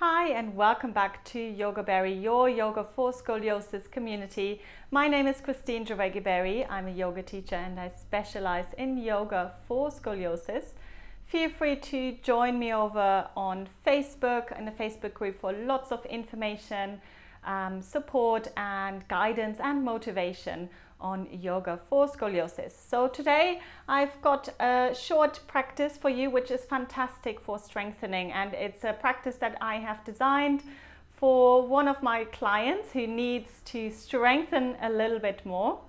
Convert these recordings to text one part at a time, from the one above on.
Hi and welcome back to Yoga Berry, your yoga for scoliosis community. My name is Christine Berry. I'm a yoga teacher and I specialize in yoga for scoliosis. Feel free to join me over on Facebook in the Facebook group for lots of information, support and guidance and motivation on yoga for scoliosis. So today I've got a short practice for you which is fantastic for strengthening, and it's a practice that I have designed for one of my clients who needs to strengthen a little bit more.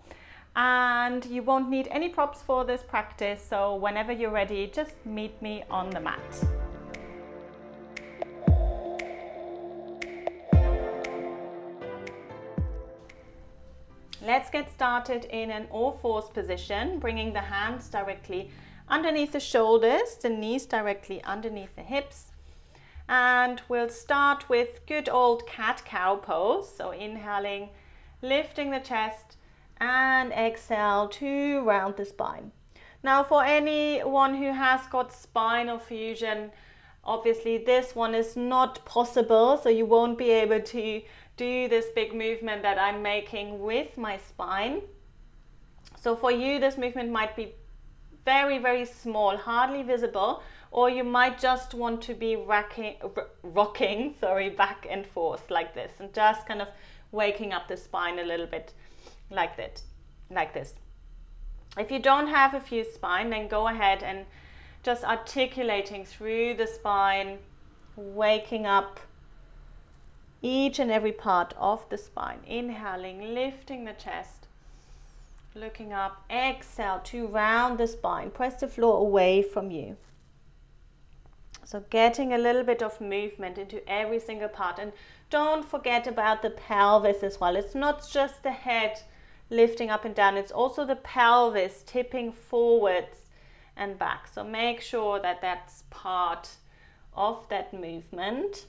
And you won't need any props for this practice, so whenever you're ready, just meet me on the mat. Let's get started in an all-fours position, bringing the hands directly underneath the shoulders, the knees directly underneath the hips. And we'll start with good old cat-cow pose. So inhaling, lifting the chest, and exhale to round the spine. Now for anyone who has got spinal fusion, obviously this one is not possible, so you won't be able to do this big movement that I'm making with my spine. So for you, this movement might be very, very small, hardly visible, or you might just want to be rocking back and forth like this, and just kind of waking up the spine a little bit like this. If you don't have a fused spine, then go ahead and just articulating through the spine, waking up each and every part of the spine. Inhaling, lifting the chest, looking up, exhale to round the spine, press the floor away from you. So getting a little bit of movement into every single part, and don't forget about the pelvis as well. It's not just the head lifting up and down, it's also the pelvis tipping forwards and back. So make sure that that's part of that movement.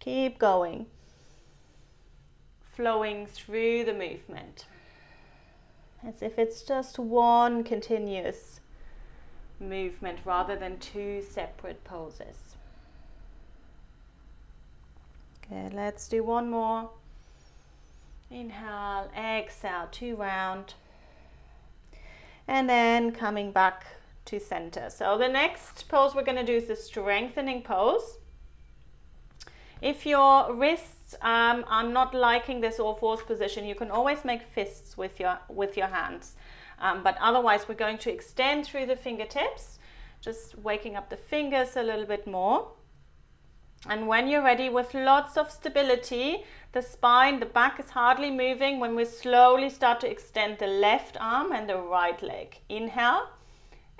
Keep going, flowing through the movement as if it's just one continuous movement rather than two separate poses. Okay, let's do one more. Inhale, exhale to round, and then coming back to center. So the next pose we're going to do is the strengthening pose. If your wrists are not liking this all-fours position, you can always make fists with your hands. But otherwise, we're going to extend through the fingertips, just waking up the fingers a little bit more. And when you're ready, with lots of stability, the spine, the back is hardly moving, when we slowly start to extend the left arm and the right leg. Inhale,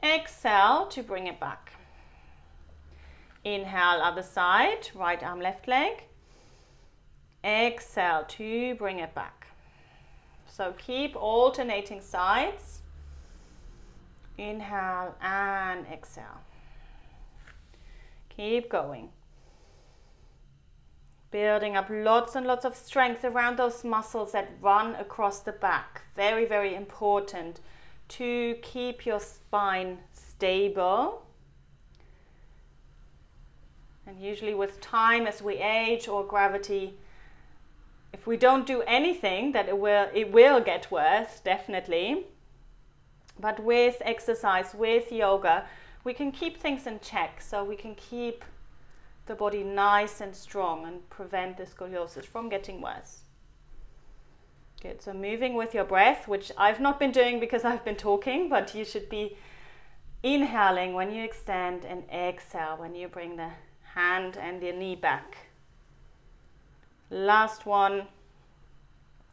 exhale to bring it back. Inhale, other side, right arm, left leg. Exhale to bring it back. So keep alternating sides. Inhale and exhale. Keep going. Building up lots and lots of strength around those muscles that run across the back. Very, very important to keep your spine stable. And usually with time, as we age or gravity, if we don't do anything, that it will get worse, definitely. But with exercise, with yoga, we can keep things in check, so we can keep the body nice and strong and prevent the scoliosis from getting worse. Good, so moving with your breath, which I've not been doing because I've been talking, but you should be inhaling when you extend and exhale when you bring the hand and the knee back. Last one.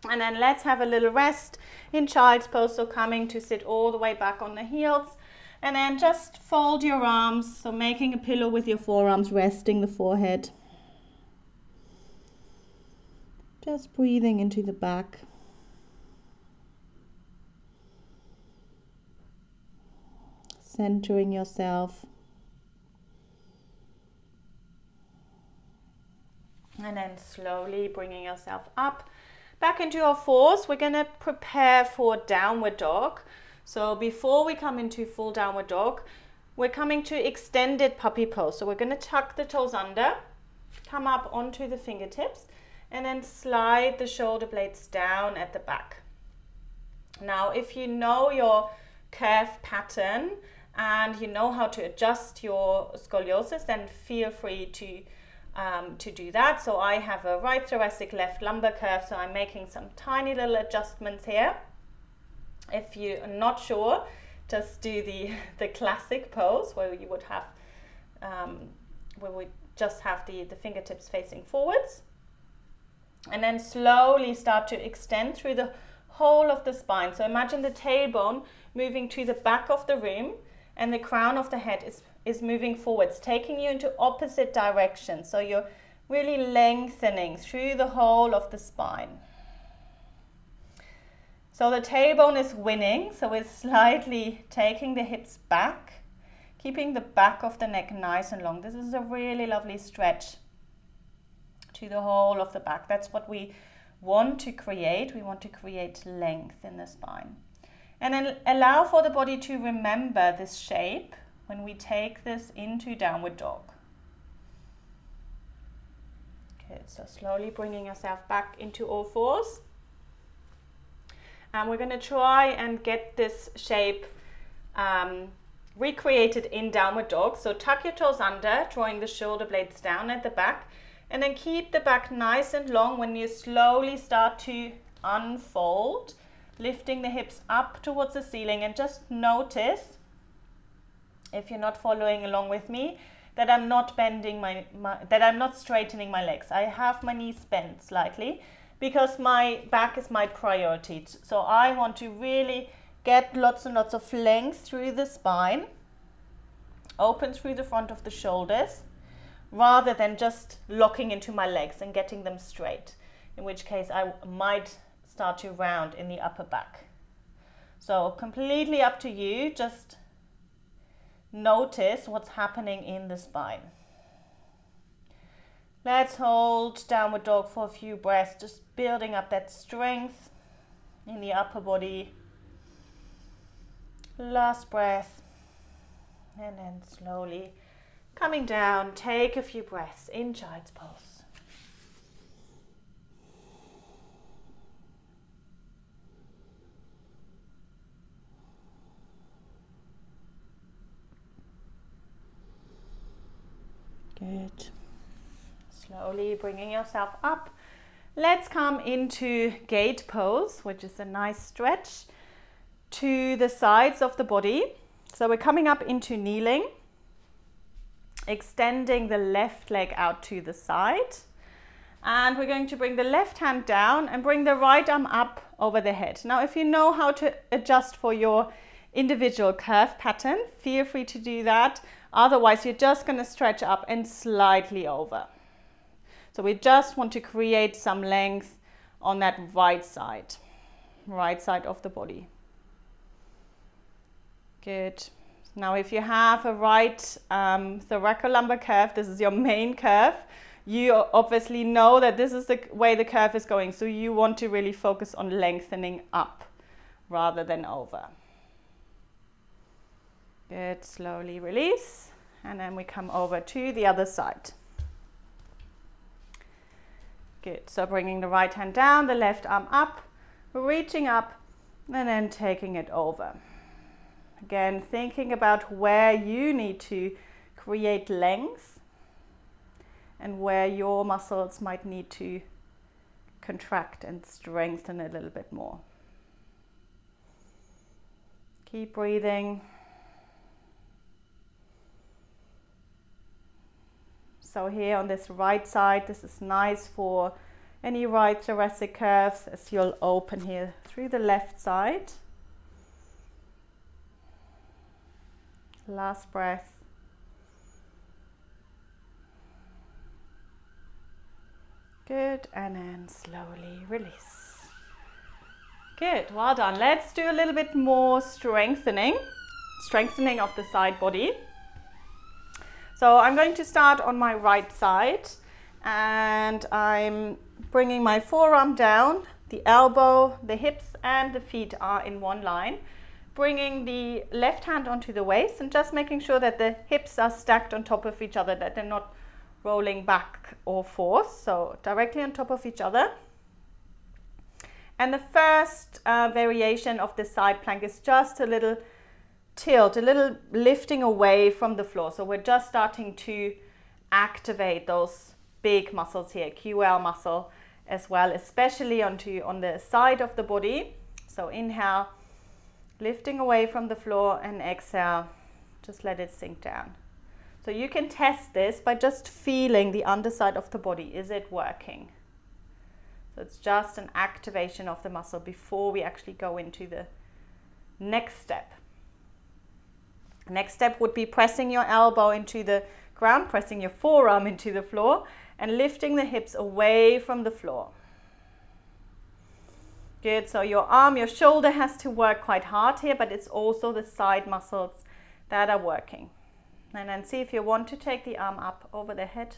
And then let's have a little rest in child's pose, so coming to sit all the way back on the heels. And then just fold your arms, so making a pillow with your forearms, resting the forehead. Just breathing into the back. Centering yourself. And then slowly bringing yourself up, back into your fours. We're going to prepare for downward dog. So before we come into full downward dog, we're coming to extended puppy pose. So we're going to tuck the toes under, come up onto the fingertips and then slide the shoulder blades down at the back. Now, if you know your curve pattern and you know how to adjust your scoliosis, then feel free to do that. So I have a right thoracic, left lumbar curve, so I'm making some tiny little adjustments here. If you're not sure, just do the classic pose where you would have, where we just have the fingertips facing forwards. And then slowly start to extend through the whole of the spine. So imagine the tailbone moving to the back of the room and the crown of the head is moving forwards, taking you into opposite directions. So you're really lengthening through the whole of the spine. So the tailbone is winning, so we're slightly taking the hips back, keeping the back of the neck nice and long. This is a really lovely stretch to the whole of the back. That's what we want to create. We want to create length in the spine. And then allow for the body to remember this shape when we take this into downward dog. Good, so slowly bringing yourself back into all fours. And we're going to try and get this shape recreated in downward dog. So tuck your toes under, drawing the shoulder blades down at the back. And then keep the back nice and long when you slowly start to unfold, lifting the hips up towards the ceiling. And just notice, if you're not following along with me, that I'm not bending that I'm not straightening my legs. I have my knees bent slightly because my back is my priority. So I want to really get lots and lots of length through the spine, open through the front of the shoulders, rather than just locking into my legs and getting them straight, in which case I might start to round in the upper back. So completely up to you, just notice what's happening in the spine. Let's hold downward dog for a few breaths, just building up that strength in the upper body. Last breath, and then slowly coming down, take a few breaths in child's pose. Good. Slowly bringing yourself up. Let's come into gate pose, which is a nice stretch to the sides of the body. So we're coming up into kneeling, extending the left leg out to the side. And we're going to bring the left hand down and bring the right arm up over the head. Now, if you know how to adjust for your individual curve pattern, feel free to do that. Otherwise, you're just going to stretch up and slightly over. So we just want to create some length on that right side of the body. Good. Now, if you have a right thoracolumbar curve, this is your main curve, you obviously know that this is the way the curve is going. So you want to really focus on lengthening up rather than over. Good. Slowly release. And then we come over to the other side. Good, so bringing the right hand down, the left arm up, reaching up, and then taking it over. Again, thinking about where you need to create length and where your muscles might need to contract and strengthen a little bit more. Keep breathing. So here on this right side, this is nice for any right thoracic curves as you'll open here through the left side. Last breath. Good, and then slowly release. Good, well done. Let's do a little bit more strengthening of the side body. So I'm going to start on my right side and I'm bringing my forearm down, the elbow, the hips and the feet are in one line. Bringing the left hand onto the waist and just making sure that the hips are stacked on top of each other, that they're not rolling back or forth, so directly on top of each other. And the first variation of the side plank is just a little tilt, a little lifting away from the floor. So we're just starting to activate those big muscles here, QL muscle as well, especially on the side of the body. So inhale, lifting away from the floor, and exhale, just let it sink down. So you can test this by just feeling the underside of the body. Is it working? So it's just an activation of the muscle before we actually go into the next step. Next step would be pressing your elbow into the ground, pressing your forearm into the floor, and lifting the hips away from the floor. Good, so your arm, your shoulder has to work quite hard here, but it's also the side muscles that are working. And then see if you want to take the arm up over the head,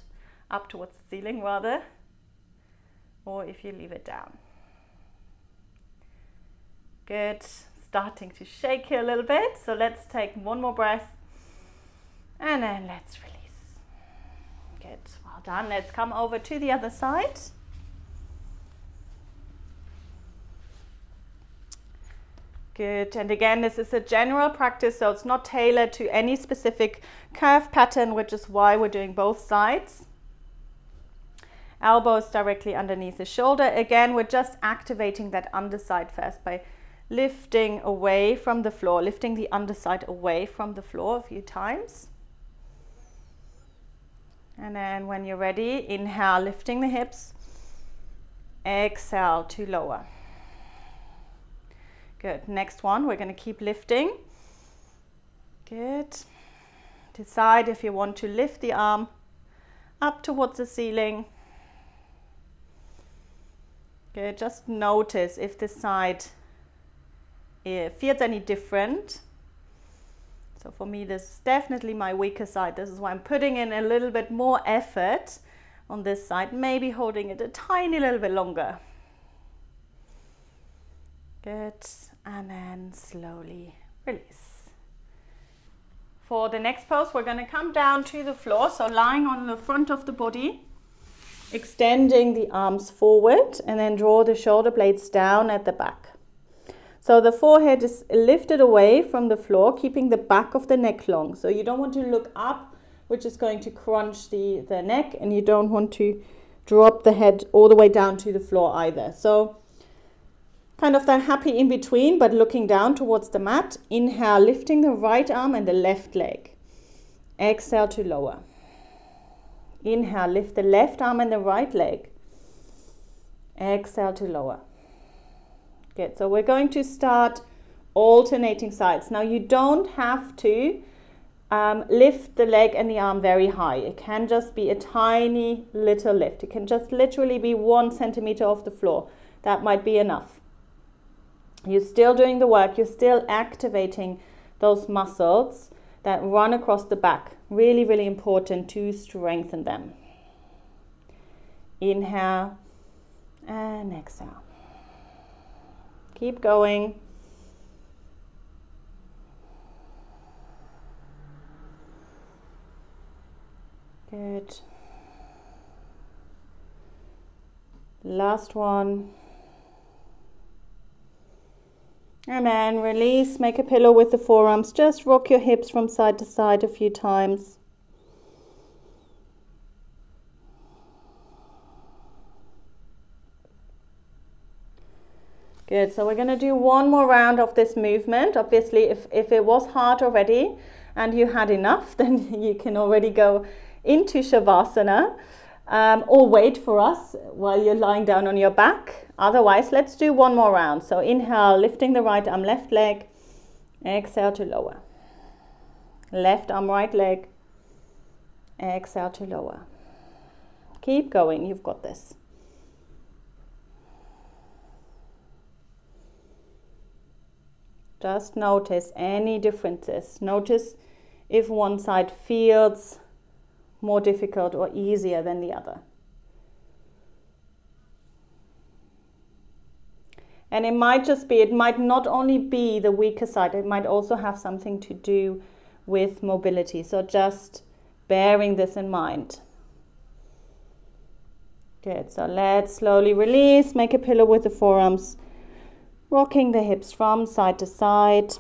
up towards the ceiling rather, or if you leave it down. Good, starting to shake here a little bit. So let's take one more breath and then let's release. Good, well done. Let's come over to the other side. Good, and again, this is a general practice, so it's not tailored to any specific curve pattern, which is why we're doing both sides. Elbows directly underneath the shoulder. Again, we're just activating that underside first by lifting away from the floor, lifting the underside away from the floor a few times. And then when you're ready, inhale, lifting the hips. Exhale to lower. Good, next one, we're going to keep lifting. Good. Decide if you want to lift the arm up towards the ceiling. Good, just notice if this side feels any different. So for me, this is definitely my weaker side. This is why I'm putting in a little bit more effort on this side, maybe holding it a tiny little bit longer. Good, and then slowly release. For the next pose, we're going to come down to the floor, so lying on the front of the body, extending the arms forward, and then draw the shoulder blades down at the back. So the forehead is lifted away from the floor, keeping the back of the neck long. So you don't want to look up, which is going to crunch the neck, and you don't want to drop the head all the way down to the floor either. So kind of that happy in between, but looking down towards the mat. Inhale, lifting the right arm and the left leg. Exhale to lower. Inhale, lift the left arm and the right leg. Exhale to lower. Good, so we're going to start alternating sides. Now you don't have to lift the leg and the arm very high. It can just be a tiny little lift. It can just literally be 1 centimeter off the floor. That might be enough. You're still doing the work. You're still activating those muscles that run across the back. Really, really important to strengthen them. Inhale and exhale. Keep going. Good. Last one. And then release, make a pillow with the forearms. Just rock your hips from side to side a few times. Good, so we're going to do one more round of this movement. Obviously, if it was hard already and you had enough, then you can already go into Shavasana or wait for us while you're lying down on your back. Otherwise, let's do one more round. So inhale, lifting the right arm, left leg. Exhale to lower. Left arm, right leg. Exhale to lower. Keep going, you've got this. Just notice any differences. Notice if one side feels more difficult or easier than the other. And it might not only be the weaker side, it might also have something to do with mobility. So just bearing this in mind. Good, so let's slowly release, make a pillow with the forearms, rocking the hips from side to side.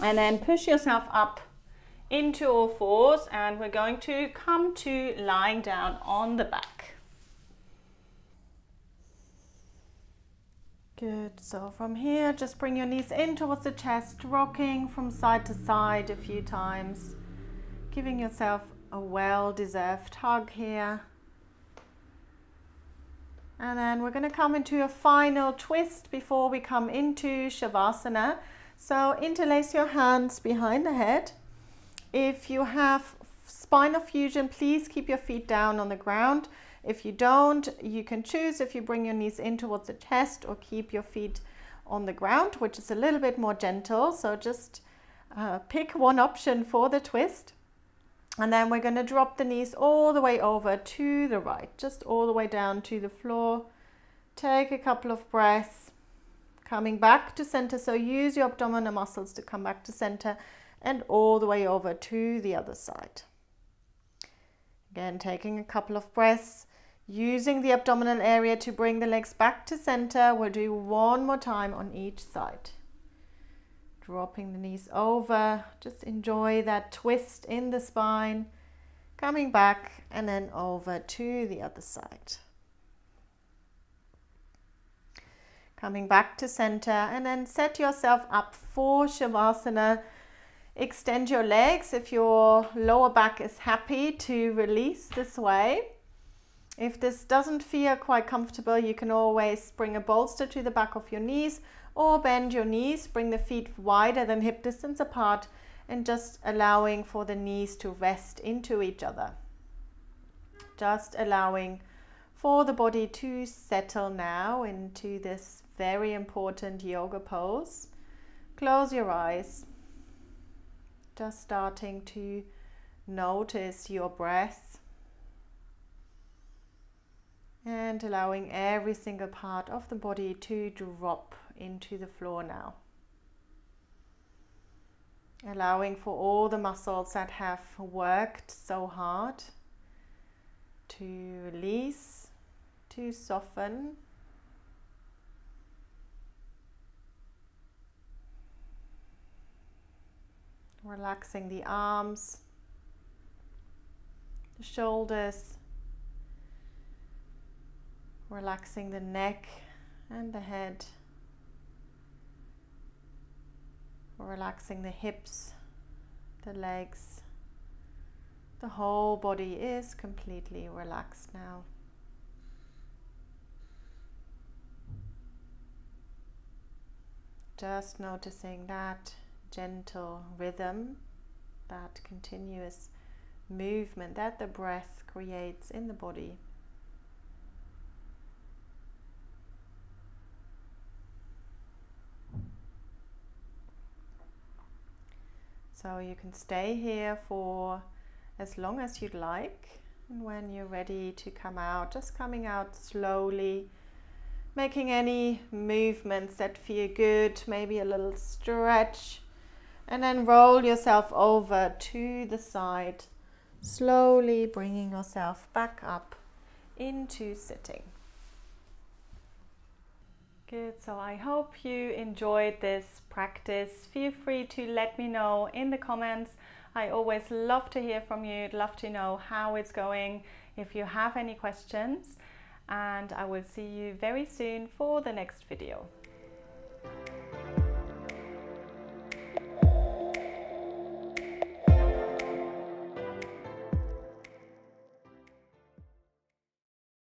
And then push yourself up into all fours, and we're going to come to lying down on the back. Good, so from here, just bring your knees in towards the chest, rocking from side to side a few times, giving yourself a well-deserved hug here. And then we're going to come into a final twist before we come into Shavasana. So interlace your hands behind the head. If you have spinal fusion, please keep your feet down on the ground. If you don't, you can choose if you bring your knees in towards the chest or keep your feet on the ground, which is a little bit more gentle. So just pick one option for the twist. And then we're going to drop the knees all the way over to the right, just all the way down to the floor. Take a couple of breaths, coming back to center. So use your abdominal muscles to come back to center and all the way over to the other side. Again, taking a couple of breaths, using the abdominal area to bring the legs back to center. We'll do one more time on each side. Dropping the knees over, just enjoy that twist in the spine, coming back and then over to the other side. Coming back to center and then set yourself up for Shavasana. Extend your legs if your lower back is happy to release this way. If this doesn't feel quite comfortable, you can always bring a bolster to the back of your knees or bend your knees, bring the feet wider than hip distance apart and just allowing for the knees to rest into each other. Just allowing for the body to settle now into this very important yoga pose. Close your eyes. Just starting to notice your breath and allowing every single part of the body to drop into the floor now. Allowing for all the muscles that have worked so hard to release, to soften. Relaxing the arms, the shoulders, relaxing the neck and the head, relaxing the hips, the legs. The whole body is completely relaxed now. Just noticing that gentle rhythm, that continuous movement that the breath creates in the body. So you can stay here for as long as you'd like, and when you're ready to come out, just coming out slowly, making any movements that feel good, maybe a little stretch. And then roll yourself over to the side, slowly bringing yourself back up into sitting. Good, so I hope you enjoyed this practice. Feel free to let me know in the comments. I always love to hear from you, love to know how it's going, if you have any questions. And I will see you very soon for the next video.